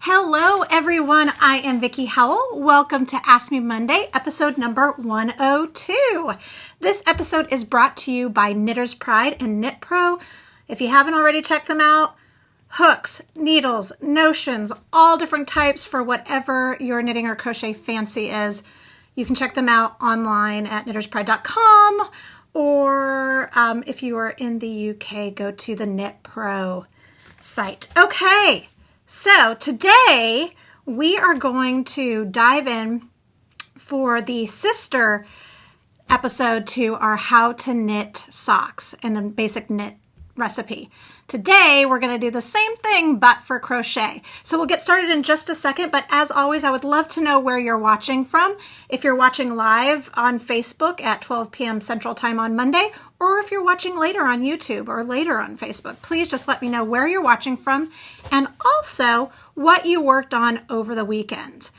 Hello everyone, I am Vickie Howell. Welcome to Ask Me Monday, episode number 102. This episode is brought to you by Knitter's Pride and Knit Pro. If you haven't already checked them out, hooks, needles, notions, all different types for whatever your knitting or crochet fancy is. You can check them out online at knitterspride.com, or if you are in the UK, go to the Knit Pro site. Okay. So today we are going to dive in for the sister episode to our how to knit socks and a basic knit recipe. Today we're going to do the same thing but for crochet. So we'll get started in just a second, but as always I would love to know where you're watching from. If you're watching live on Facebook at 12 p.m. Central Time on Monday, or if you're watching later on YouTube or later on Facebook, please just let me know where you're watching from and also what you worked on over the weekend.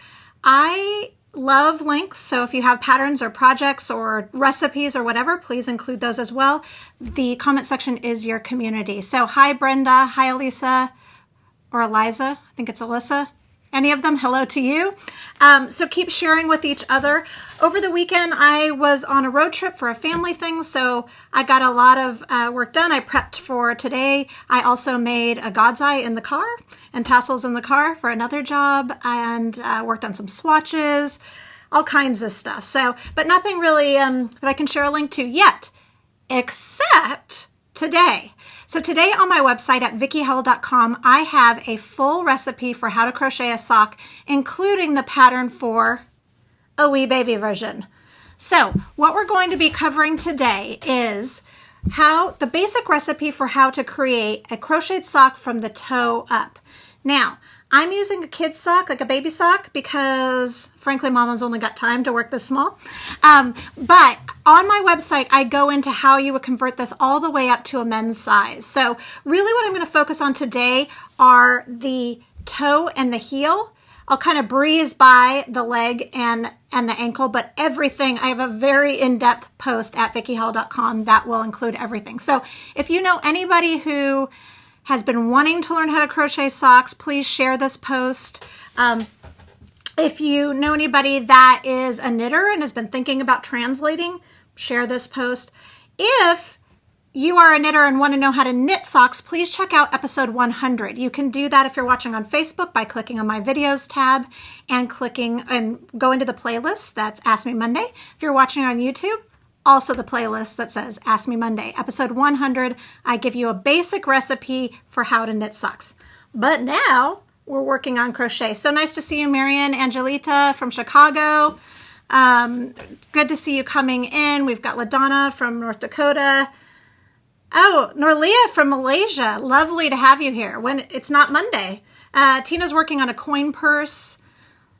I love links, so if you have patterns or projects or recipes or whatever, please include those as well. The comment section is your community. So hi Brenda, hi Elisa, or Eliza, I think it's Alyssa. Any of them, hello to you. So keep sharing with each other. Over the weekend, I was on a road trip for a family thing, so I got a lot of work done. I prepped for today. I also made a God's Eye in the car and tassels in the car for another job, and worked on some swatches, all kinds of stuff. So, but nothing really that I can share a link to yet, except today. So today on my website at vickiehowell.com, I have a full recipe for how to crochet a sock, including the pattern for a wee baby version. So what we're going to be covering today is the basic recipe for how to create a crocheted sock from the toe up. Now, I'm using a kid's sock, like a baby sock, because frankly, Mama's only got time to work this small. But on my website, I go into how you would convert this all the way up to a men's size. So really what I'm going to focus on today are the toe and the heel. I'll kind of breeze by the leg and the ankle, but everything, I have a very in-depth post at vickiehowell.com that will include everything. So if you know anybody who has been wanting to learn how to crochet socks, please share this post. If you know anybody that is a knitter and has been thinking about translating, share this post. If you are a knitter and want to know how to knit socks, please check out episode 100. You can do that if you're watching on Facebook by clicking on my videos tab and go into the playlist that's Ask Me Monday. If you're watching on YouTube, also the playlist that says Ask Me Monday. Episode 100, I give you a basic recipe for how to knit socks. But now we're working on crochet. So nice to see you, Marian Angelita from Chicago. Good to see you coming in. We've got LaDonna from North Dakota. Oh, Norlia from Malaysia. Lovely to have you here when it's not Monday. Tina's working on a coin purse.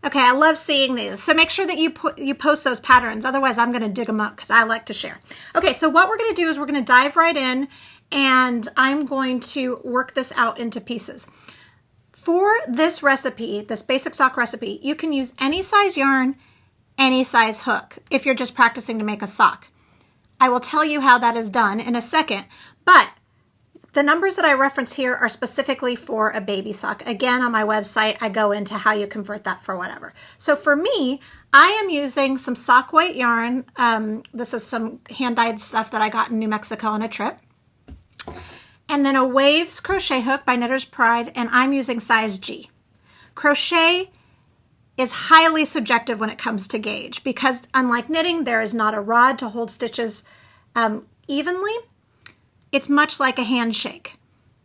Okay, I love seeing these. So make sure that you post those patterns. Otherwise, I'm going to dig them up because I like to share. Okay, so what we're going to do is we're going to dive right in, and I'm going to work this out into pieces. For this recipe, this basic sock recipe, you can use any size yarn, any size hook if you're just practicing to make a sock. I will tell you how that is done in a second, but the numbers that I reference here are specifically for a baby sock. Again, on my website, I go into how you convert that for whatever. So for me, I am using some sock white yarn. This is some hand-dyed stuff that I got in New Mexico on a trip. And then a Waves crochet hook by Knitter's Pride, and I'm using size G. Crochet is highly subjective when it comes to gauge because unlike knitting, there is not a rod to hold stitches evenly. It's much like a handshake.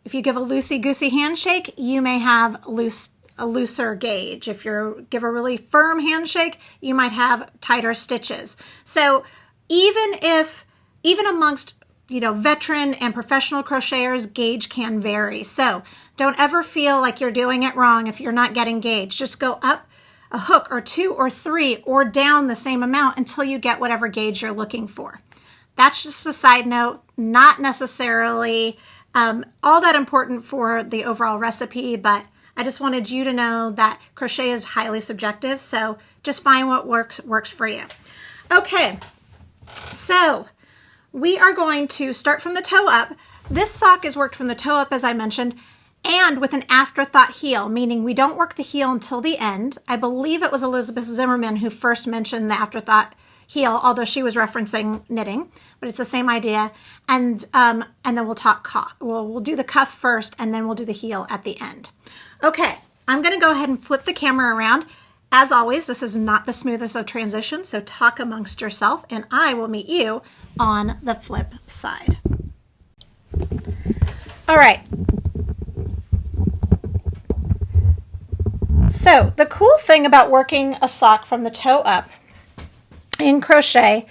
If you give a loosey-goosey handshake, you may have a looser gauge. If you give a really firm handshake, you might have tighter stitches. So even amongst veteran and professional crocheters, gauge can vary. So don't ever feel like you're doing it wrong if you're not getting gauge. Just go up a hook or two or three or down the same amount until you get whatever gauge you're looking for. That's just a side note, not necessarily all that important for the overall recipe, but I just wanted you to know that crochet is highly subjective, so just find what works for you. Okay, so we are going to start from the toe up. This sock is worked from the toe up, as I mentioned, and with an afterthought heel, meaning we don't work the heel until the end. I believe it was Elizabeth Zimmerman who first mentioned the afterthought heel, although she was referencing knitting, but it's the same idea. And then we'll talk cuff. We'll do the cuff first, and then we'll do the heel at the end. Okay, I'm going to go ahead and flip the camera around. As always, this is not the smoothest of transitions, so talk amongst yourself, and I will meet you on the flip side. All right. So the cool thing about working a sock from the toe up in crochet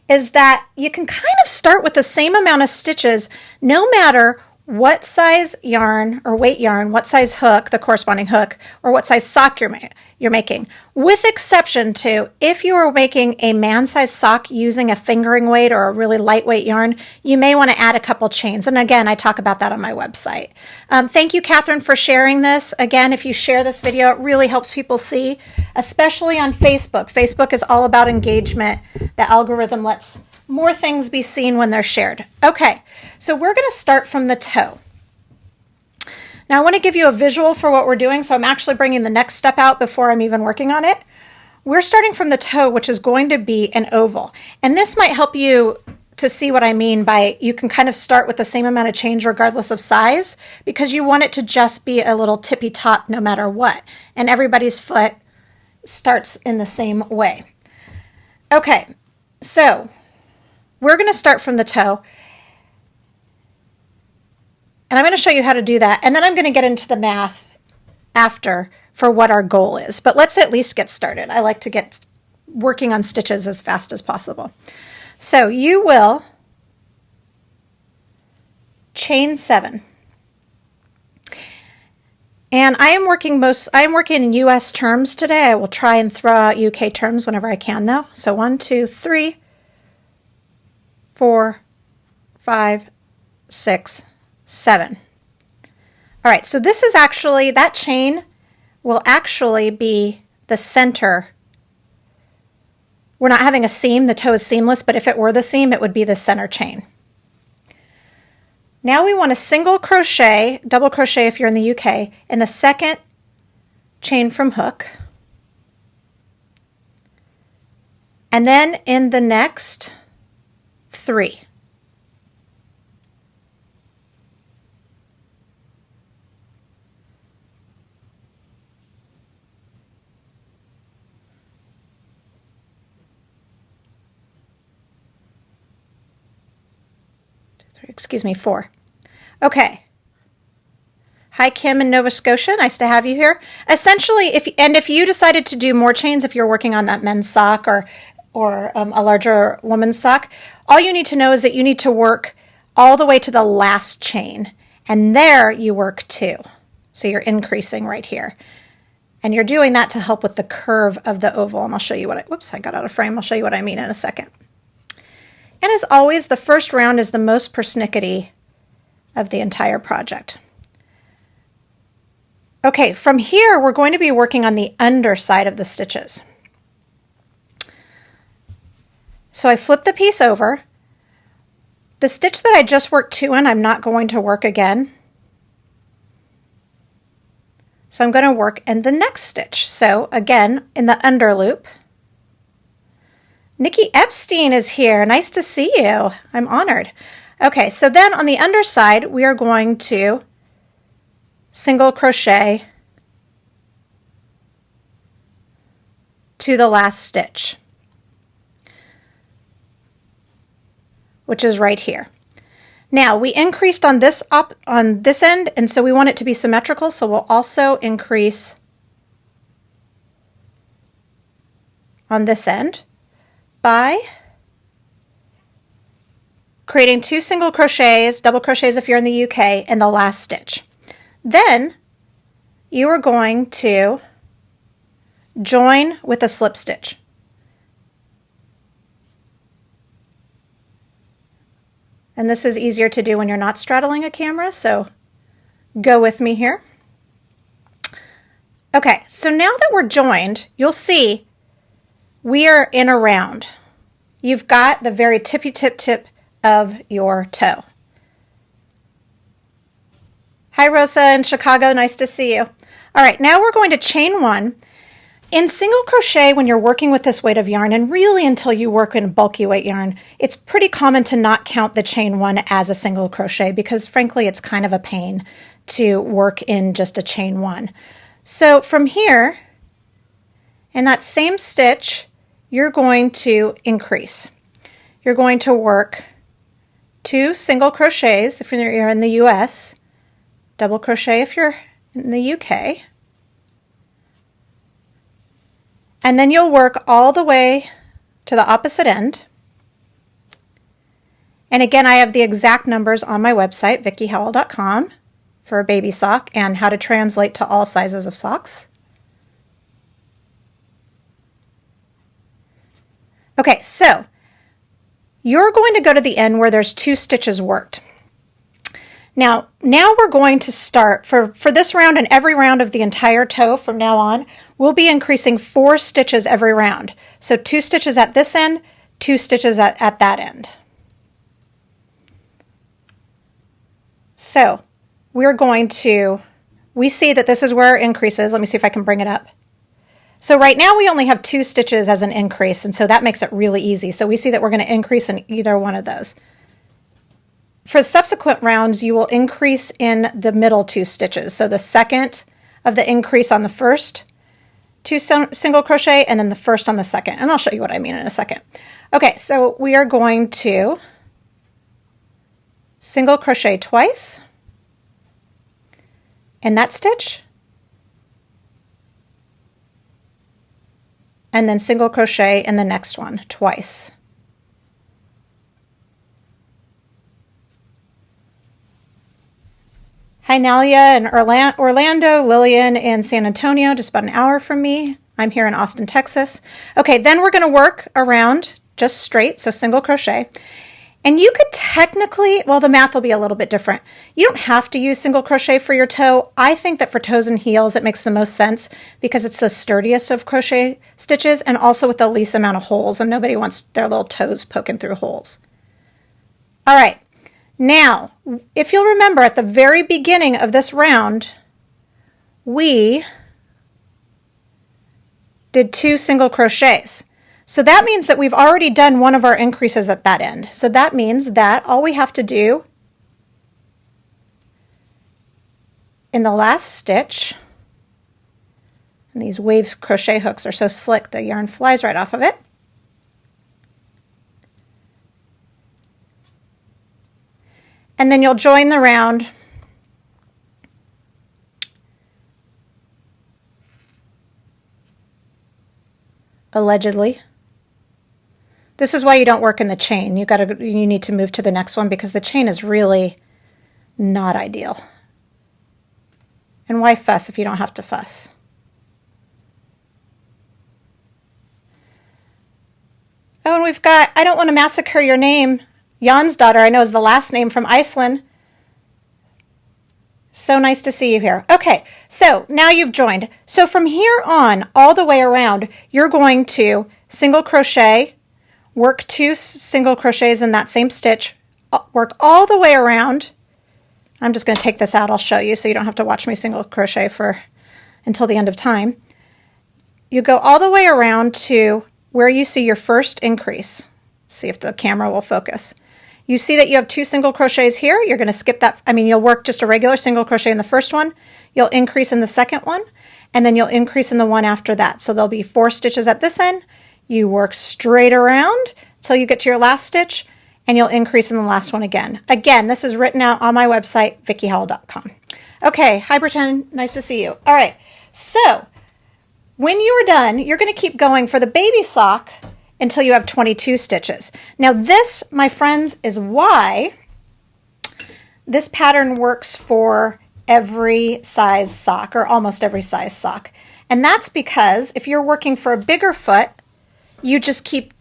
is that you can kind of start with the same amount of stitches no matter what size yarn or weight yarn, what size hook, the corresponding hook, or what size sock you're making, with exception to if you are making a man-sized sock using a fingering weight or a really lightweight yarn, you may want to add a couple chains. And again, I talk about that on my website. Thank you, Catherine, for sharing this. Again, if you share this video, it really helps people see, especially on Facebook. Facebook is all about engagement. The algorithm lets more things be seen when they're shared. Okay, so we're going to start from the toe. Now I want to give you a visual for what we're doing, so I'm actually bringing the next step out before I'm even working on it. We're starting from the toe, which is going to be an oval. And this might help you to see what I mean by you can kind of start with the same amount of change regardless of size, because you want it to just be a little tippy top no matter what. And everybody's foot starts in the same way. Okay, so we're going to start from the toe, and I'm going to show you how to do that, and then I'm going to get into the math after for what our goal is. But let's at least get started. I like to get working on stitches as fast as possible. So you will chain 7. And I am working in US terms today. I will try and throw out UK terms whenever I can though. So 1, 2, 3, 4, 5, 6, 7. All right, so this is actually, that chain will actually be the center. We're not having a seam, the toe is seamless, but if it were the seam, it would be the center chain. Now we want to single crochet, double crochet if you're in the UK, in the second chain from hook. And then in the next 3. Excuse me, 4. Okay. Hi, Kim in Nova Scotia. Nice to have you here. Essentially, if you decided to do more chains, if you're working on that men's sock or a larger woman's sock, all you need to know is that you need to work all the way to the last chain, and there you work 2. So you're increasing right here. And you're doing that to help with the curve of the oval, and I'll show you what I got out of frame. I'll show you what I mean in a second. And as always, the first round is the most persnickety of the entire project. Okay, from here, we're going to be working on the underside of the stitches. So I flip the piece over. The stitch that I just worked 2 in, I'm not going to work again. So I'm going to work in the next stitch. So again, in the under loop. Nikki Epstein is here. Nice to see you. I'm honored. Okay, so then on the underside, we are going to single crochet to the last stitch, which is right here. Now, we increased on this end, and so we want it to be symmetrical, so we'll also increase on this end by creating 2 single crochets, double crochets if you're in the UK, in the last stitch. Then you are going to join with a slip stitch. And this is easier to do when you're not straddling a camera, so go with me here. Okay, so now that we're joined, you'll see we are in a round. You've got the very tippy tip of your toe. Hi, Rosa in Chicago. Nice to see you. All right, now we're going to chain one. In single crochet, when you're working with this weight of yarn, and really until you work in bulky weight yarn, it's pretty common to not count the chain one as a single crochet because frankly, it's kind of a pain to work in just a chain one. So from here, in that same stitch, you're going to increase. You're going to work 2 single crochets if you're in the US, double crochet if you're in the UK, and then you'll work all the way to the opposite end. And again, I have the exact numbers on my website, vickiehowell.com, for a baby sock and how to translate to all sizes of socks. Okay, so you're going to go to the end where there's 2 stitches worked. Now we're going to start, for this round and every round of the entire toe from now on, we'll be increasing 4 stitches every round. So 2 stitches at this end, 2 stitches at that end. So we're going to, we see that this is where it increases. Let me see if I can bring it up. So right now we only have 2 stitches as an increase, and so that makes it really easy. So we see that we're going to increase in either one of those. For subsequent rounds, you will increase in the middle 2 stitches. So the second of the increase on the first 2 single crochet and then the first on the second. And I'll show you what I mean in a second. Okay, so we are going to single crochet twice in that stitch, and then single crochet in the next one twice. Hi, Nalia in Orlando, Lillian in San Antonio, just about an hour from me. I'm here in Austin, Texas. Okay, then we're going to work around just straight, so single crochet. And you could technically, well, the math will be a little bit different. You don't have to use single crochet for your toe. I think that for toes and heels, it makes the most sense because it's the sturdiest of crochet stitches and also with the least amount of holes, and nobody wants their little toes poking through holes. All right. Now, if you'll remember at the very beginning of this round, we did 2 single crochets. So that means that we've already done one of our increases at that end. So that means that all we have to do in the last stitch, and these wave crochet hooks are so slick, the yarn flies right off of it. And then you'll join the round allegedly. This is why you don't work in the chain. You need to move to the next one because the chain is really not ideal. And why fuss if you don't have to fuss? Oh, and we've got, I don't want to massacre your name, Jan's daughter, I know is the last name from Iceland. So nice to see you here. Okay, so now you've joined. So from here on, all the way around, you're going to single crochet, work 2 single crochets in that same stitch, work all the way around. I'm just going to take this out. I'll show you so you don't have to watch me single crochet until the end of time. You go all the way around to where you see your first increase. Let's see if the camera will focus. You see that you have 2 single crochets here. You're going to skip that. You'll work just a regular single crochet in the first one. You'll increase in the second one, and then you'll increase in the one after that. So there'll be 4 stitches at this end. You work straight around till you get to your last stitch, and you'll increase in the last one again. Again, this is written out on my website, vickiehowell.com. Okay, hi Pretend, nice to see you. All right, so when you are done, you're going to keep going for the baby sock until you have 22 stitches. Now this, my friends, is why this pattern works for every size sock, or almost every size sock. And that's because if you're working for a bigger foot, you just keep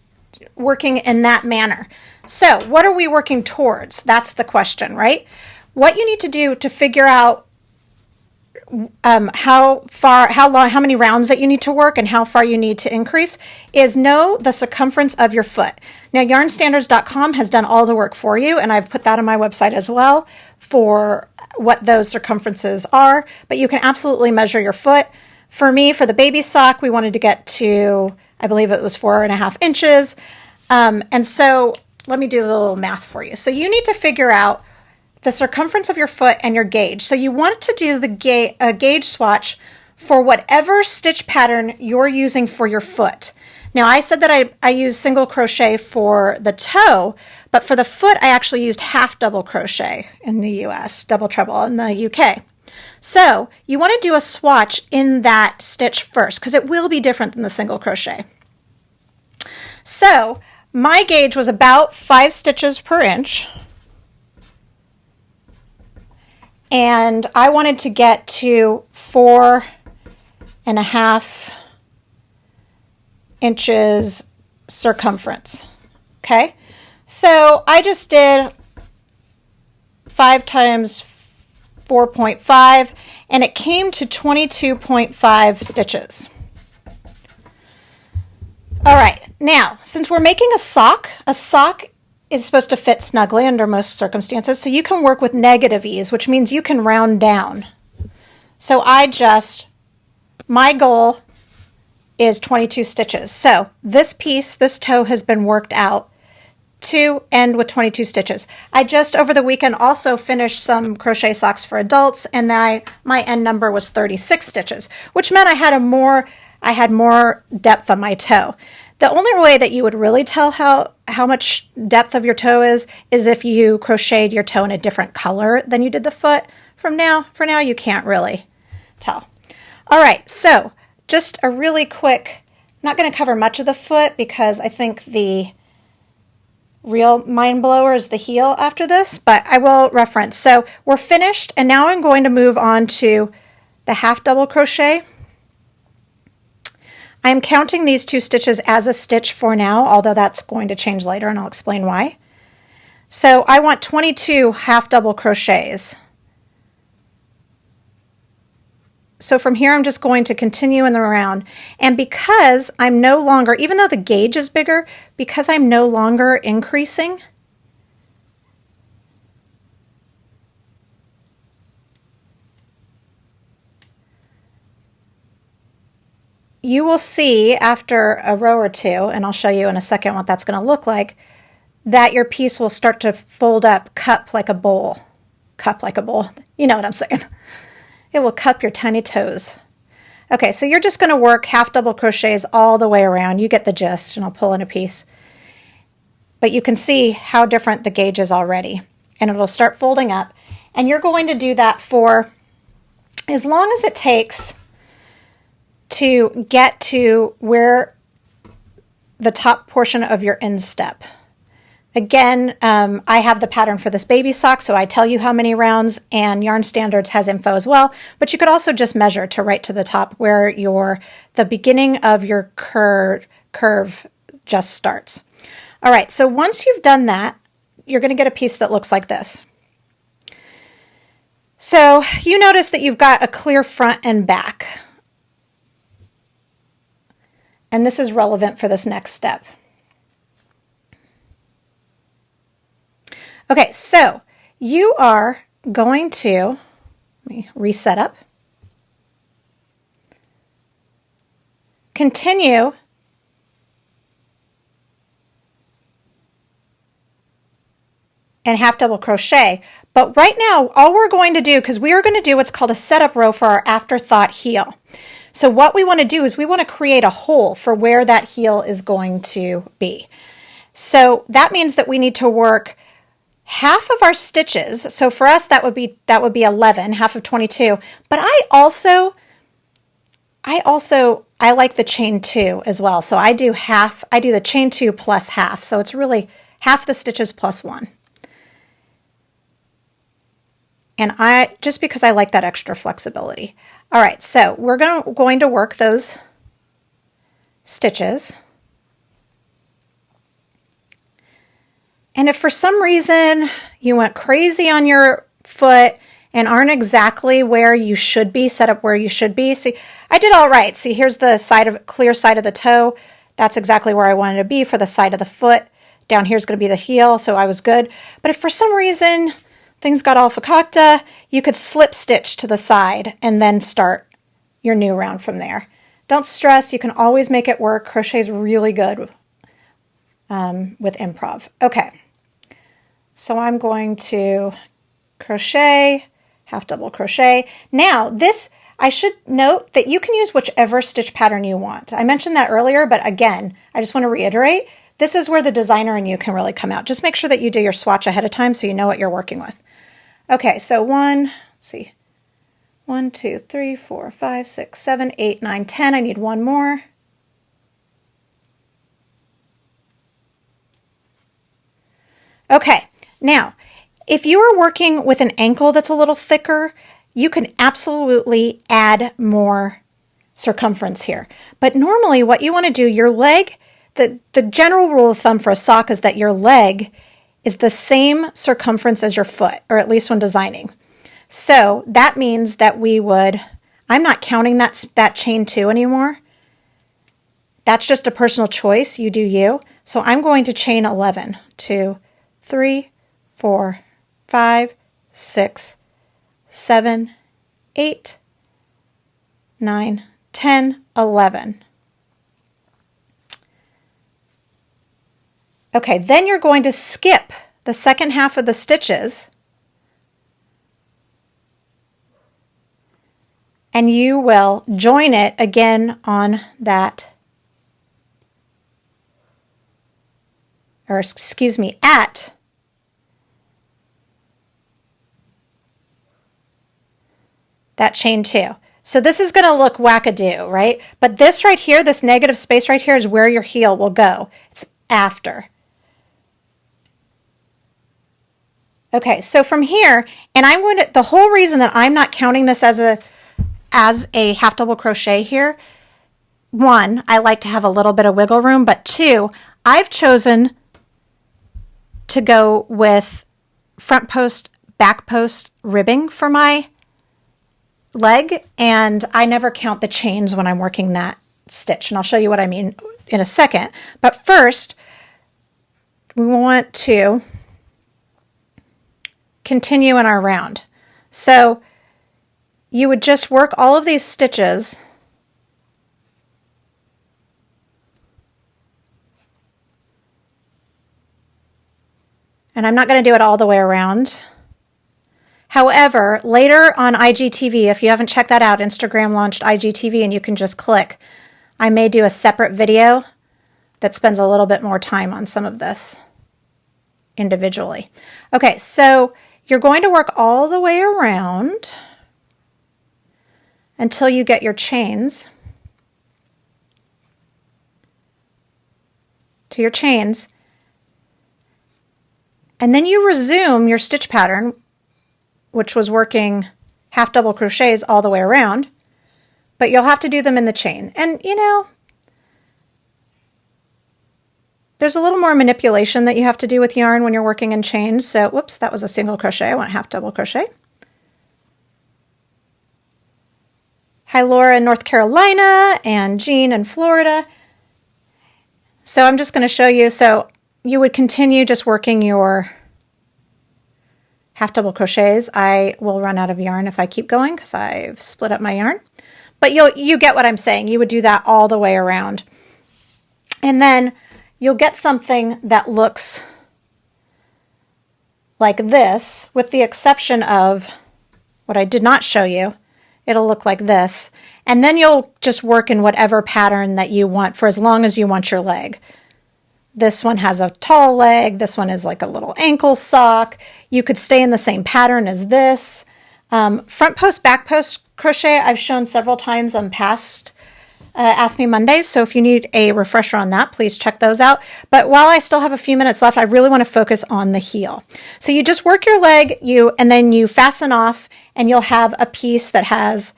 working in that manner. So what are we working towards? That's the question, right? What you need to do to figure out how many rounds that you need to work and how far you need to increase is know the circumference of your foot. Now yarnstandards.com has done all the work for you, and I've put that on my website as well for what those circumferences are, but you can absolutely measure your foot. For me, for the baby sock, we wanted to get to, I believe it was 4.5 inches. And so let me do a little math for you. So you need to figure out the circumference of your foot and your gauge. So you want to do the gauge swatch for whatever stitch pattern you're using for your foot. Now, I said that I use single crochet for the toe, but for the foot, I actually used half double crochet in the US, double treble in the UK. So you want to do a swatch in that stitch first because it will be different than the single crochet. So my gauge was about 5 stitches per inch. And I wanted to get to 4.5 inches circumference. Okay, so I just did 5 times 4.5 and it came to 22.5 stitches. All right, now since we're making a sock is supposed to fit snugly under most circumstances, so you can work with negative ease, which means you can round down. So my goal is 22 stitches. So this piece, this toe has been worked out to end with 22 stitches. I just over the weekend also finished some crochet socks for adults, and my end number was 36 stitches, which meant I had more depth on my toe. The only way that you would really tell how much depth of your toe is if you crocheted your toe in a different color than you did the foot. For now you can't really tell. All right, so just a really quick, I'm not going to cover much of the foot because I think the real mind blower is the heel after this, but I will reference. So we're finished, and now I'm going to move on to the half double crochet. I'm counting these 2 stitches as a stitch for now, although that's going to change later, and I'll explain why. So I want 22 half double crochets. So from here, I'm just going to continue in the round. And because I'm no longer, even though the gauge is bigger, because I'm no longer increasing, you will see after a row or two, and I'll show you in a second what that's going to look like, that your piece will start to fold up, cup like a bowl. Cup like a bowl. You know what I'm saying. It will cup your tiny toes. Okay, so you're just going to work half double crochets all the way around. You get the gist, and I'll pull in a piece. But you can see how different the gauge is already, and it'll start folding up. And you're going to do that for as long as it takes to get to where the top portion of your instep. Again, I have the pattern for this baby sock, so I tell you how many rounds, and Yarn Standards has info as well, but you could also just measure to right to the top where the beginning of your curve just starts. All right, so once you've done that, you're going to get a piece that looks like this. So you notice that you've got a clear front and back. And this is relevant for this next step. Okay, so you are going to, let me reset up, continue and half double crochet. But right now, all we're going to do, because we are going to do what's called a setup row for our Afterthought heel. So what we want to do is we want to create a hole for where that heel is going to be. So that means that we need to work half of our stitches. So for us, that would be 11, half of 22. But I like the chain 2 as well. So I do the chain 2 plus half. So it's really half the stitches plus 1. And just because I like that extra flexibility. All right, so we're going to work those stitches. And if for some reason you went crazy on your foot and aren't exactly where you should be, set up where you should be. See, I did all right. See, here's the clear side of the toe. That's exactly where I wanted to be for the side of the foot. Down here is going to be the heel, so I was good. But if for some reason things got all fakakta, you could slip stitch to the side and then start your new round from there. Don't stress, you can always make it work. Crochet is really good with improv. Okay, so I'm going to crochet, half double crochet. Now this, I should note that you can use whichever stitch pattern you want. I mentioned that earlier, but again, I just want to reiterate, this is where the designer in you can really come out. Just make sure that you do your swatch ahead of time so you know what you're working with. Okay, so 1, 2, 3, 4, 5, 6, 7, 8, 9, 10. I need one more. Okay, now, if you are working with an ankle that's a little thicker, you can absolutely add more circumference here. But normally what you want to do, your leg, the general rule of thumb for a sock is that your leg is the same circumference as your foot, or at least when designing. So that means that we would, I'm not counting that chain 2 anymore. That's just a personal choice. You do you. So I'm going to chain 11. 2, 3, 4, 5, 6, 7, 8, 9, 10, 11. Okay, then you're going to skip the second half of the stitches and you will join it again on that, or excuse me, at that chain 2. So this is going to look wackadoo, right? But this right here, this negative space right here is where your heel will go. It's after. Okay, so from here, and I'm going to, the whole reason that I'm not counting this as a half double crochet here, 1, I like to have a little bit of wiggle room, but 2, I've chosen to go with front post, back post ribbing for my leg, and I never count the chains when I'm working that stitch, and I'll show you what I mean in a second. But first, we want to continue in our round. So you would just work all of these stitches and I'm not going to do it all the way around. However, later on IGTV, if you haven't checked that out, Instagram launched IGTV and you can just click. I may do a separate video that spends a little bit more time on some of this individually. Okay, so you're going to work all the way around until you get your chains to your chains, and then you resume your stitch pattern, which was working half double crochets all the way around, but you'll have to do them in the chain. And you know, there's a little more manipulation that you have to do with yarn when you're working in chains. So, whoops, that was a single crochet. I want half double crochet. Hi, Laura in North Carolina and Jean in Florida. So I'm just going to show you. So you would continue just working your half double crochets. I will run out of yarn if I keep going because I've split up my yarn. But you get what I'm saying. You would do that all the way around. And then you'll get something that looks like this, with the exception of what I did not show you. It'll look like this. And then you'll just work in whatever pattern that you want for as long as you want your leg. This one has a tall leg. This one is like a little ankle sock. You could stay in the same pattern as this. Front post, back post crochet I've shown several times on past Ask Me Mondays, so if you need a refresher on that, please check those out. But while I still have a few minutes left, I really want to focus on the heel. So you just work your leg, and then you fasten off, and you'll have a piece that's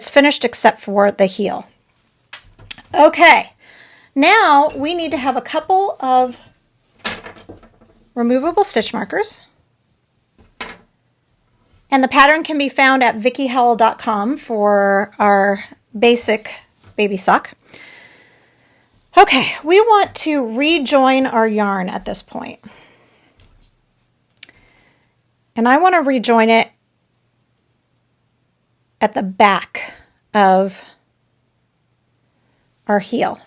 finished except for the heel. Okay, now we need to have a couple of removable stitch markers. And the pattern can be found at VickieHowell.com for our basic baby sock. Okay, we want to rejoin our yarn at this point. And I want to rejoin it at the back of our heel.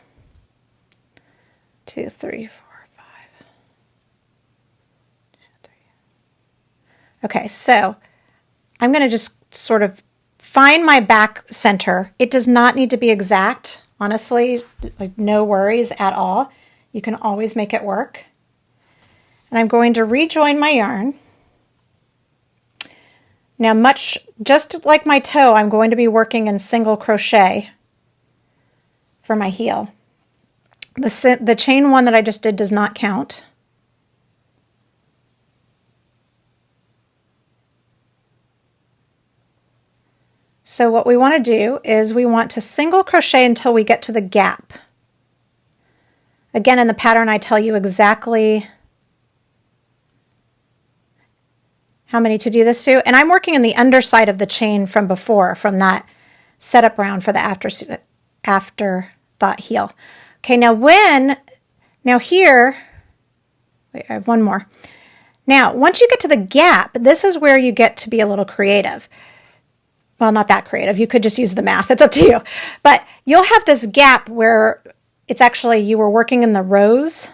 2, 3, 4, 5. 2, 3. Okay, so I'm going to just sort of find my back center. It does not need to be exact, honestly, like no worries at all. You can always make it work. And I'm going to rejoin my yarn. Now, just like my toe, I'm going to be working in single crochet for my heel. The chain one that I just did does not count. So what we want to do is we want to single crochet until we get to the gap. Again, in the pattern, I tell you exactly how many to do this to. And I'm working in the underside of the chain from before, from that setup round for the Afterthought heel. Okay, now here, wait, I have one more. Now, once you get to the gap, this is where you get to be a little creative. Well, not that creative. You could just use the math. It's up to you. But you'll have this gap where it's actually, you were working in the rows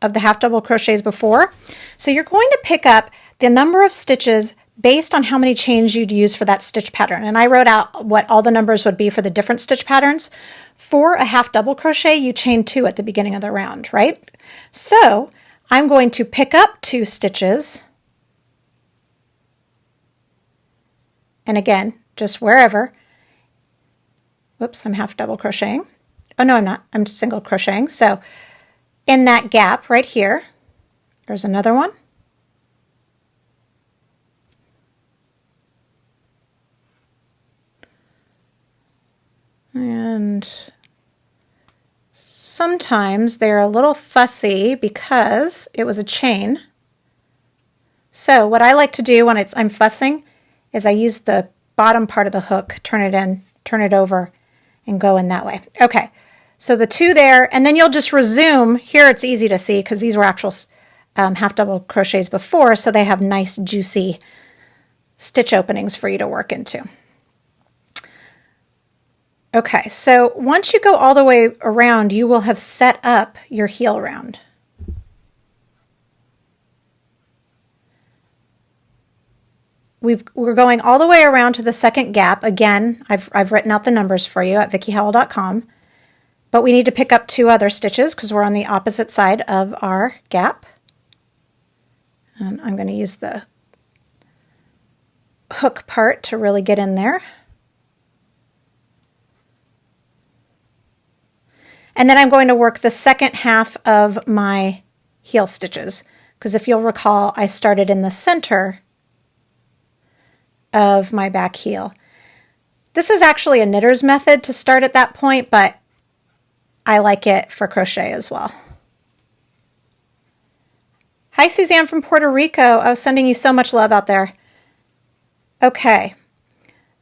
of the half double crochets before. So you're going to pick up the number of stitches based on how many chains you'd use for that stitch pattern. And I wrote out what all the numbers would be for the different stitch patterns. For a half double crochet, you chain 2 at the beginning of the round, right? So I'm going to pick up 2 stitches. And again, just wherever. Whoops, I'm half double crocheting. Oh, no, I'm not. I'm single crocheting. So in that gap right here, there's another one. And sometimes they're a little fussy because it was a chain. So what I like to do when I'm fussing is I use the bottom part of the hook, turn it in, turn it over, and go in that way. Okay, so the 2 there, and then you'll just resume. Here it's easy to see because these were actual half double crochets before, so they have nice juicy stitch openings for you to work into. Okay, so once you go all the way around, you will have set up your heel round. We're going all the way around to the second gap. Again, I've written out the numbers for you at VickieHowell.com, but we need to pick up 2 other stitches because we're on the opposite side of our gap. And I'm going to use the hook part to really get in there. And then I'm going to work the second half of my heel stitches, because if you'll recall, I started in the center of my back heel. This is actually a knitter's method to start at that point, but I like it for crochet as well. Hi, Suzanne from Puerto Rico. I was sending you so much love out there. Okay,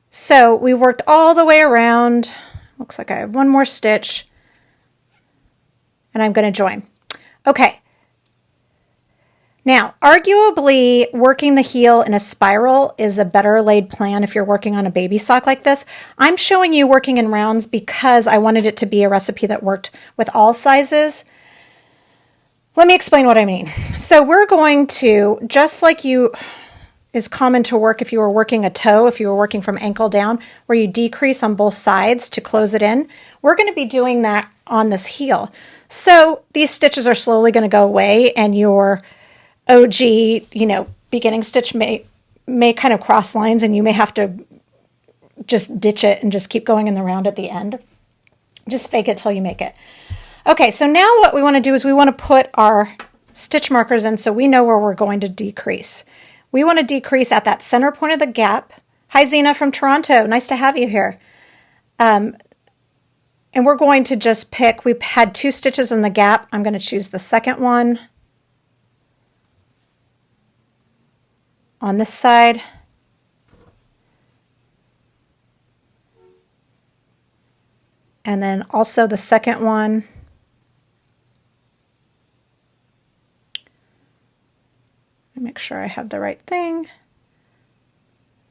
so we worked all the way around. Looks like I have one more stitch. And I'm going to join. Okay. Now, arguably, working the heel in a spiral is a better laid plan if you're working on a baby sock like this. I'm showing you working in rounds because I wanted it to be a recipe that worked with all sizes. Let me explain what I mean. So we're going to, just like is common to work if you were working a toe, if you were working from ankle down, where you decrease on both sides to close it in, we're going to be doing that on this heel. So these stitches are slowly going to go away, and your OG, beginning stitch may kind of cross lines, and you may have to just ditch it and just keep going in the round at the end. Just fake it till you make it. Okay, so now what we want to do is we want to put our stitch markers in so we know where we're going to decrease. We want to decrease at that center point of the gap. Hi, Zena from Toronto. Nice to have you here. And we're going to just pick, we've had 2 stitches in the gap. I'm going to choose the second one on this side. And then also the second one. Make sure I have the right thing. I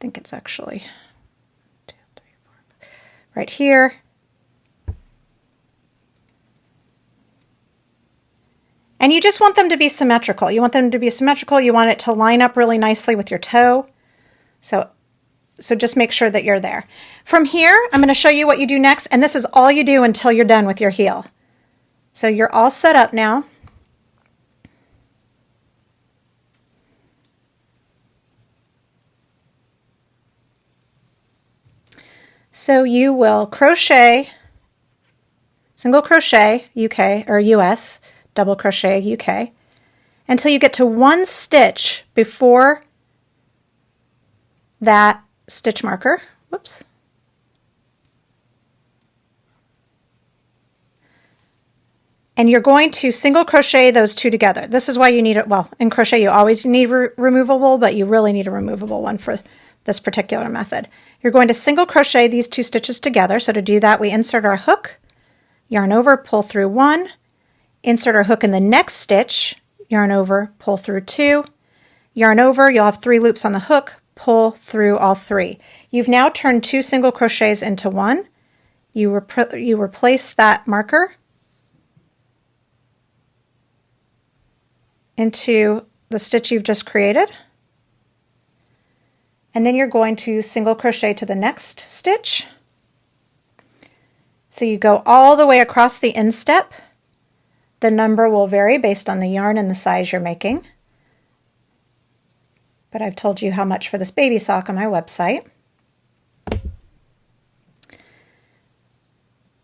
think it's actually 2, 3, 4, right here. And you just want them to be symmetrical. You want them to be symmetrical. You want it to line up really nicely with your toe. So just make sure that you're there. From here, I'm going to show you what you do next. And this is all you do until you're done with your heel. So you're all set up now. So you will crochet, single crochet UK or US, double crochet UK, until you get to 1 stitch before that stitch marker. Whoops. And you're going to single crochet those 2 together. This is why you need it. Well, in crochet you always need removable, but you really need a removable one for this particular method. You're going to single crochet these 2 stitches together. So to do that, we insert our hook, yarn over, pull through 1, insert our hook in the next stitch, yarn over, pull through 2, yarn over, you'll have 3 loops on the hook, pull through all 3. You've now turned 2 single crochets into 1. You replace that marker into the stitch you've just created. And then you're going to single crochet to the next stitch. So you go all the way across the instep. The number will vary based on the yarn and the size you're making. But I've told you how much for this baby sock on my website.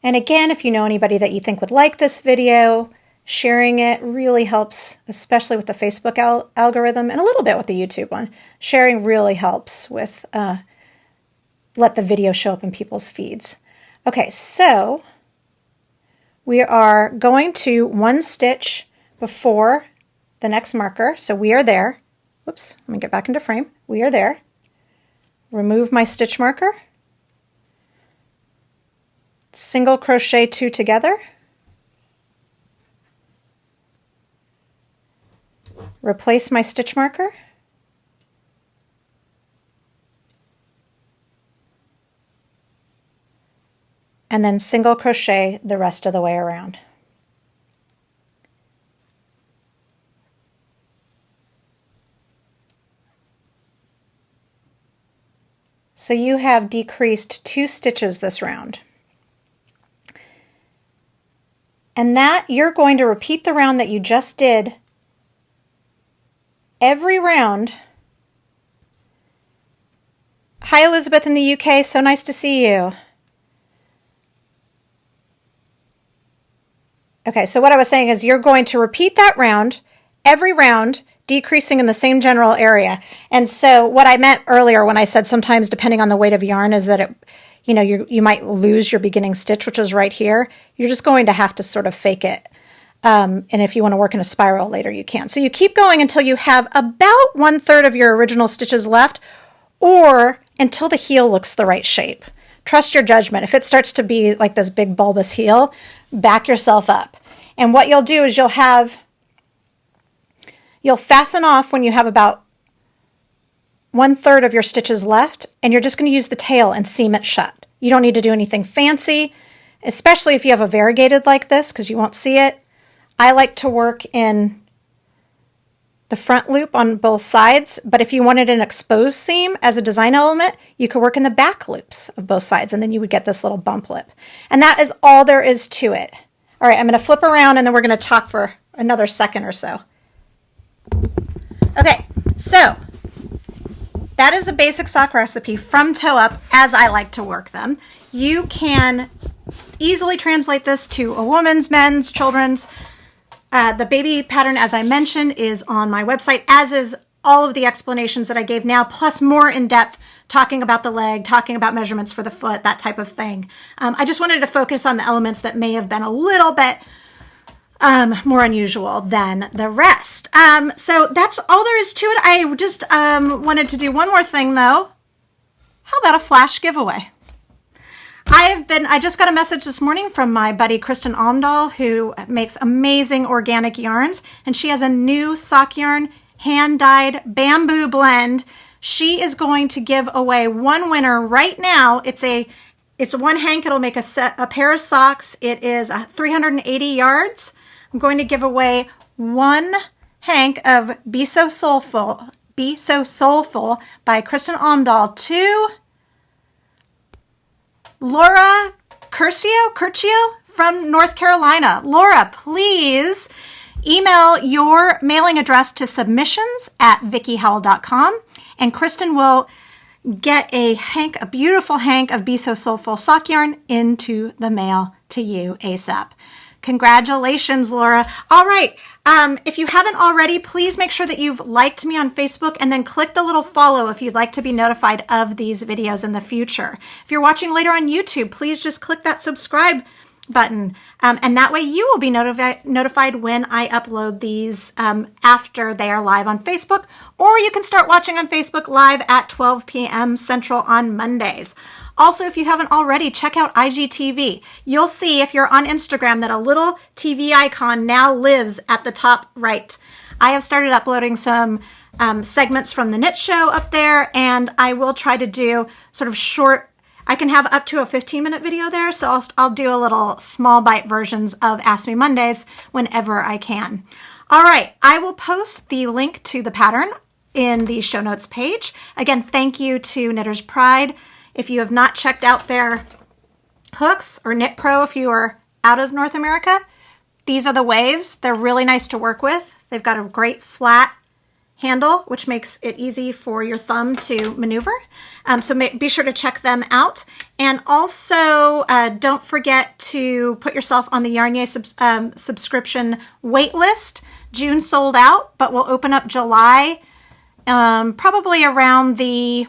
And again, if you know anybody that you think would like this video, sharing it really helps, especially with the Facebook algorithm and a little bit with the YouTube one. Sharing really helps with let the video show up in people's feeds. Okay, so we are going to 1 stitch before the next marker. So we are there. Whoops, let me get back into frame. We are there. Remove my stitch marker. Single crochet 2 together. Replace my stitch marker. And then single crochet the rest of the way around. So you have decreased 2 stitches this round. And that you're going to repeat the round that you just did every round. Hi, Elizabeth in the UK. So nice to see you. Okay, so what I was saying is you're going to repeat that round, every round, decreasing in the same general area. And so what I meant earlier when I said sometimes depending on the weight of yarn is that it, you know, you might lose your beginning stitch, which is right here. You're just going to have to sort of fake it. And if you want to work in a spiral later, you can. So you keep going until you have about 1/3 of your original stitches left, or until the heel looks the right shape. Trust your judgment. If it starts to be like this big bulbous heel, back yourself up. And what you'll do is you'll fasten off when you have about 1/3 of your stitches left, and you're just going to use the tail and seam it shut. You don't need to do anything fancy, especially if you have a variegated like this, because you won't see it. I like to work in the front loop on both sides, but if you wanted an exposed seam as a design element, you could work in the back loops of both sides, and then you would get this little bump lip. And that is all there is to it. All right, I'm going to flip around, and then we're going to talk for another second or so. Okay, so that is a basic sock recipe from toe up as I like to work them. You can easily translate this to a woman's, men's, children's. The baby pattern, as I mentioned, is on my website, as is all of the explanations that I gave now, plus more in depth, talking about the leg, talking about measurements for the foot, that type of thing. I just wanted to focus on the elements that may have been a little bit more unusual than the rest. So that's all there is to it. I just wanted to do one more thing though. How about a flash giveaway? I just got a message this morning from my buddy Kristen Omdahl, who makes amazing organic yarns, and she has a new sock yarn hand-dyed bamboo blend. She is going to give away one winner right now. It's one hank. It'll make a pair of socks. It is 380 yards. I'm going to give away one hank of Be So Soulful by Kristen Omdahl to Laura Curcio from North Carolina. Laura, please email your mailing address to submissions@vickiehowell.com, and Kristen will get a beautiful hank of Be So Soulful sock yarn into the mail to you ASAP. Congratulations, Laura. All right. If you haven't already, please make sure that you've liked me on Facebook and then click the little follow if you'd like to be notified of these videos in the future. If you're watching later on YouTube, please just click that subscribe button. And that way you will be notified when I upload these after they are live on Facebook, or you can start watching on Facebook live at 12 p.m. Central on Mondays. Also, if you haven't already, check out IGTV. You'll see if you're on Instagram that a little TV icon now lives at the top right. I have started uploading some segments from the Knit Show up there, and I will try to do sort of short. I can have up to a 15-minute video there, so I'll do a little small bite versions of Ask Me Mondays whenever I can. All right, I will post the link to the pattern in the show notes page. Again, thank you to Knitter's Pride. If you have not checked out their hooks, or Knit Pro if you are out of North America, these are the waves. They're really nice to work with. They've got a great flat handle, which makes it easy for your thumb to maneuver. So be sure to check them out. And also, don't forget to put yourself on the Yarnier subscription wait list. June sold out, but we'll open up July, probably around the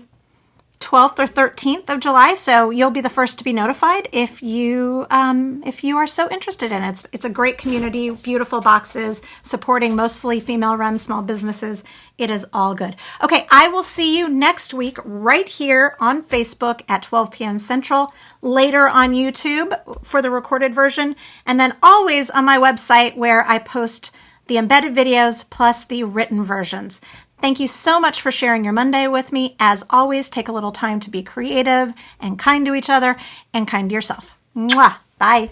12th or 13th of July, so you'll be the first to be notified if you are so interested in it. It's a great community, beautiful boxes, supporting mostly female-run small businesses. It is all good. Okay, I will see you next week right here on Facebook at 12 p.m. Central, later on YouTube for the recorded version, and then always on my website where I post the embedded videos plus the written versions. Thank you so much for sharing your Monday with me. As always, take a little time to be creative and kind to each other and kind to yourself. Mwah! Bye.